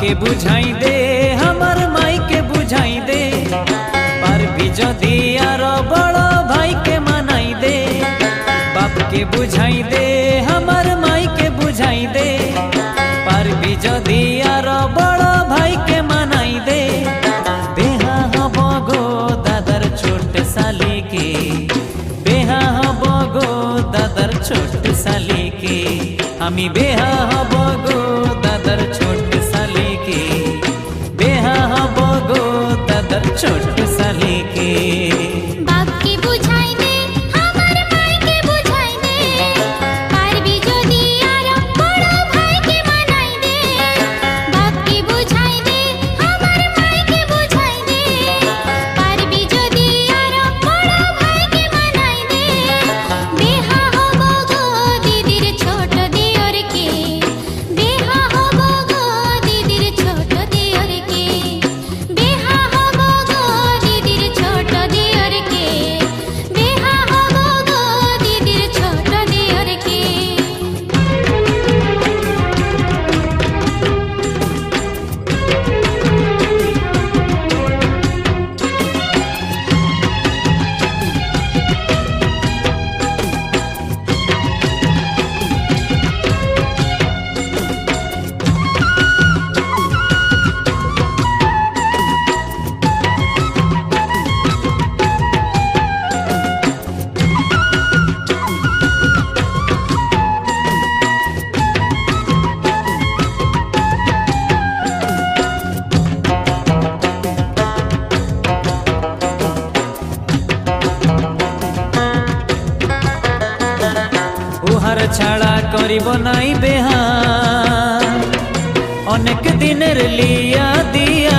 के बुझाई दे हमार माई के बुझाई दे पारबी जदि आर बड़ भाई के मनाई दे। बाप के बुझाई दे हमार माई के बुझाई दे पारबी जदि आर बड़ भाई के मनाई दे। बेहा हब गो दादर छोट साली के, बेहा हब गो दादर छोट साली के, हमी बेहा हब गो दादर छोट छोट साली के। बाप के बुझाई दे हमार माई के बुझाई दे पारबी जदि आर बड़ भाई के मनाई दे। बाप के बुझाई दे हमार माई के बुझाई दे पारबी जदि आर बड़ भाई के मनाई दे। बेहा हब गो दीदीर छोट दियोर के, बेहा हब गो दीदीर छोट दियोर के, बेहा उहार छाड़ा करिब नाई बेहा अनेक दिनेर लिया दिया।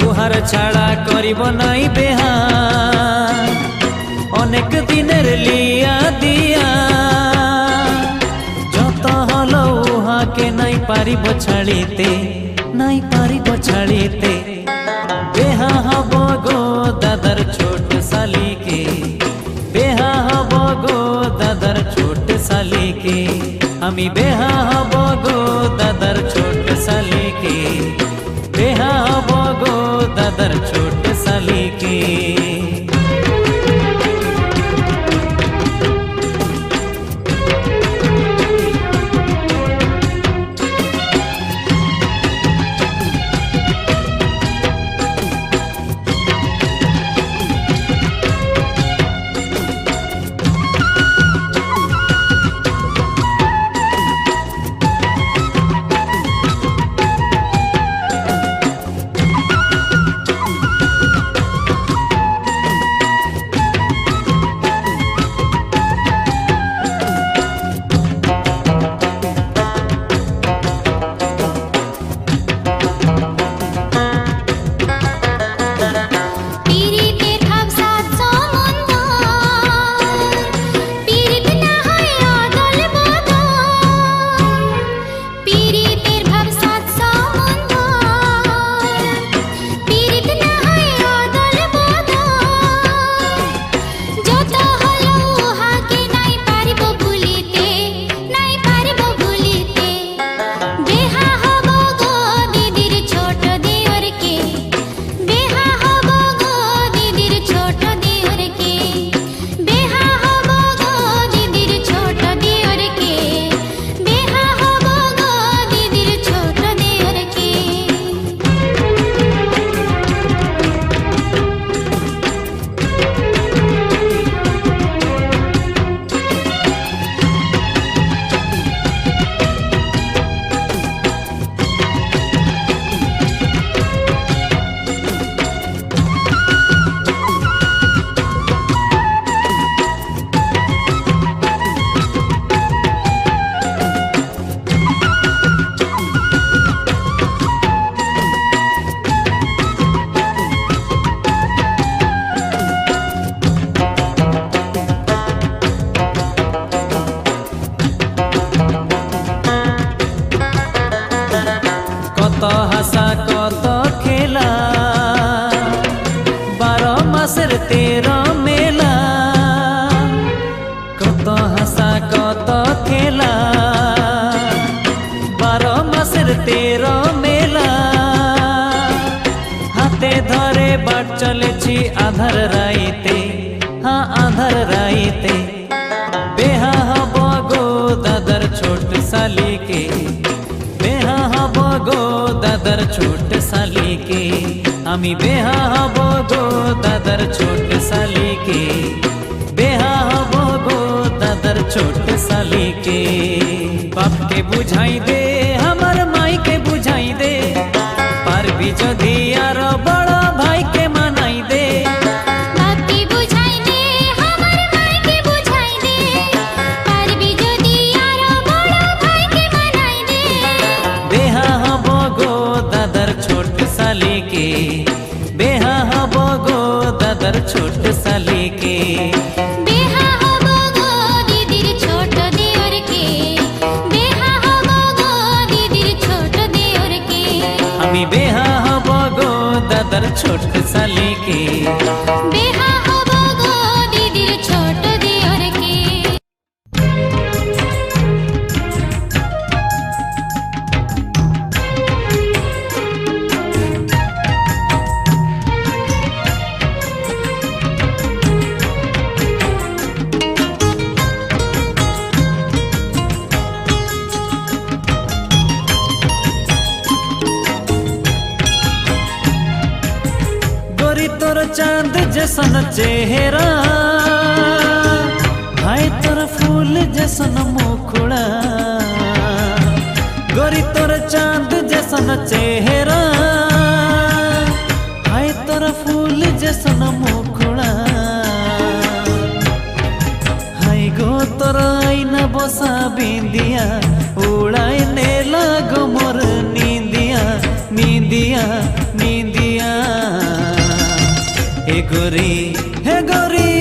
उहार छाड़ा करिब नाई बेहा अनेक दिनेर लिया दिया। जत हलो उहा के नाई पारिब छाड़ीते, नाई पारिब छाड़ीते। बेहा हब गो दादर छोट साली के, बेहा हब गो दादर छोट साली के, हमी बेहा हब गो दादर छोट साली के, बेहा हब गो दादर छोट साली के। তের মেলা, কত হাসা কত খেলা, 12 মাসের 13 মেলা। হাতে ধরে বাট চলেছি আধার রাইতে, হ্যাঁ আধার রাইতে। বেহা হব গো দাদার ছোট শালিকে, বেহা হব গো দাদার ছোট শালিকে, আমি বেহা হব গো দাদার ছোট শালিকে, বেহা হব গো দাদার ছোট শালিকে। বাপকে বুঝাই দে আমার মাইকে বুঝাই দে, পারবি যদি আর বড় ভাইকে মানাই দে। বাপকে বুঝাই দে আমার মাইকে বুঝাই দে, পারবি যদি আরো বড় ভাইকে মানাই দে। বেহা হব গো দাদার ছোট শালিকে, বেহা হব গো দাদার ছোট শালিকে। বেহা হব গো দিদির ছোট দেওরকে, বেহা হব গো দিদির ছোট দেওরকে, আমি বেহা হব গো দাদার ছোট শালিকে। বেহা হব গো দিদির ছোট দেওরকে। गोरी तोर चांद जैसन चेहरा, हाय तोर फूल जैसन मुखड़ा। गोरी तोर चांद जैसन चेहरा, हाय तोर फूल जैसन मुखड़ा। हाय गो तोर आईना बसा बिंदिया, उड़ाई ने लागो मोर नींदिया नींदिया नींदिया। हे गोरी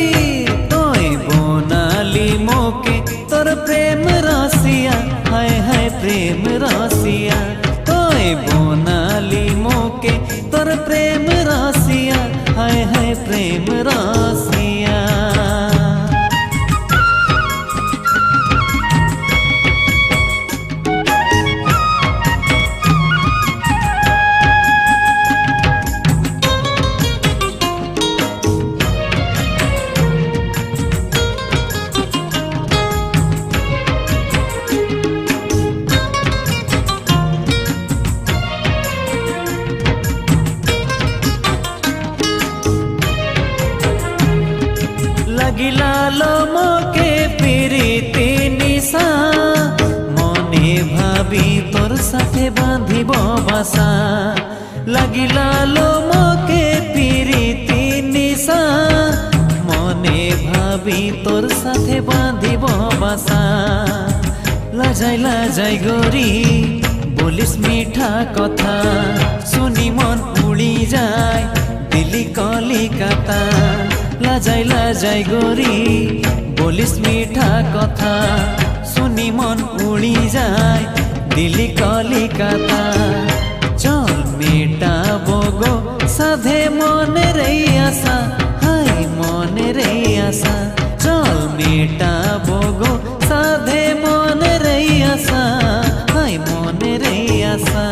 तोय बोनाली मोके तोर प्रेम रासिया, हाय हाय प्रेम रासिया। तोय बोनाली मोके तोर प्रेम रासिया, हाय हाय प्रेम रासिया। লাগিলা লো মোকে প্রীতি নিশা, মনে ভাবি তোর সাথে বাঁধিব বাসা। লাগিলা লো মোকে প্রীতি নিশা, মনে ভাবি তোর সাথে বাঁধিব বাসা। লাজাই লাজাই গোরি বলিস মিঠা কথা, শুনি মন উড়ি যায় দিল্লি কলিকাতা। লাজাই লাজাই গোরি বলিস মিঠা কথা, শুনি মন উড়ি যায় দিল্লি কলিকাতা। চল মেটাবো গো সাধে মনের এই আশা, হাই মনের এই আশা। চল মেটাবো গো সাধে মনের এই আশা, হাই মনের এই আশা।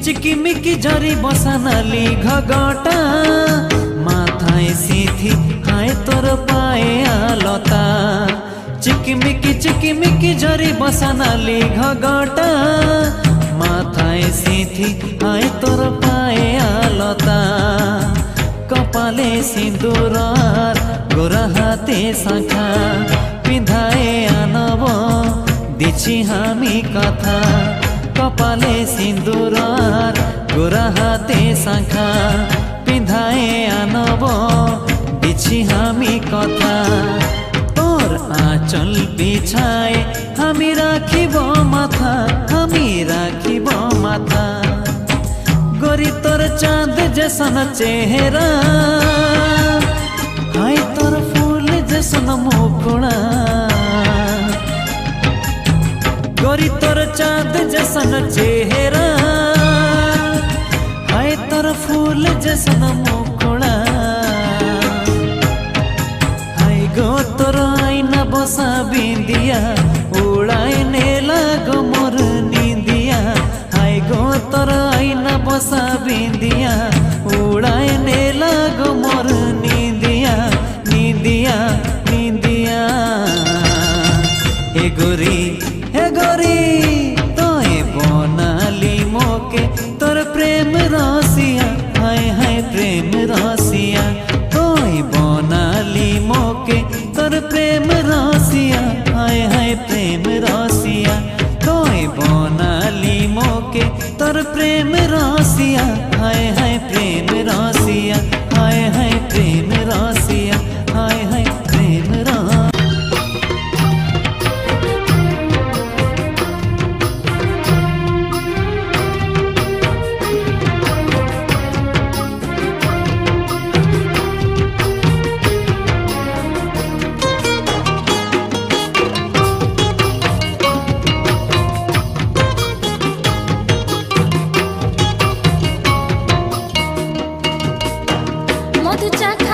চিকিমিকি ঝরি বসানালি ঘগটা, মাথায় সিথি হায় তোর পায়ে আলতা। চিকিমিকি ঝরি বসানালি ঘগটা, মাথায় সিথি হায় তোর পায়ে আলতা। কপালে সিঁদুর আর গোরা হাতে শাখা, পিঁধায়ে আনব দিছি আমি কথা। কপালে সিঁদুর আর গোরা হাতে শাখা, পিঁধায়ে মায়ে আনব দিছি আমি কথা, তোর আঁচল বিছায় আমি রাখিব মাথা, আমি রাখিব মাথা। গরি তোর চাঁদ জেসন চেহারা, হাই তোর ফুল জেসন মুকুড়া। গরি তোর চাঁদ জেসন চেহারা, হাই তোর ফুল জেসন মুকুড়া। হাই গো তোর আইনা বসা বিন্দিয়া উড়াই নেলা গো মোর নিন্দিয়া। হাই গো তোর আইনা বসা বিন্দিয়া উড়াই নেলা গো মোর নিন্দিয়া, নিন্দিয়া, নিন্দিয়া। হে গোরি, হে গোরি তোয় বনালি মোকে তোর প্রেম রসিয়া, হায় হায় প্রেম রসিয়া। তোয় বনালি মোকে তোর প্রেম রসিয়া, হায় হায় প্রেম রসিয়া। তোয় বনালি মোকে তোর প্রেম রসিয়া, হায় হায় প্রেম রসিয়া, হায় হায় প্রেম রসিয়া, হায় হায় প্রেম রসিয়া। মধু চাখা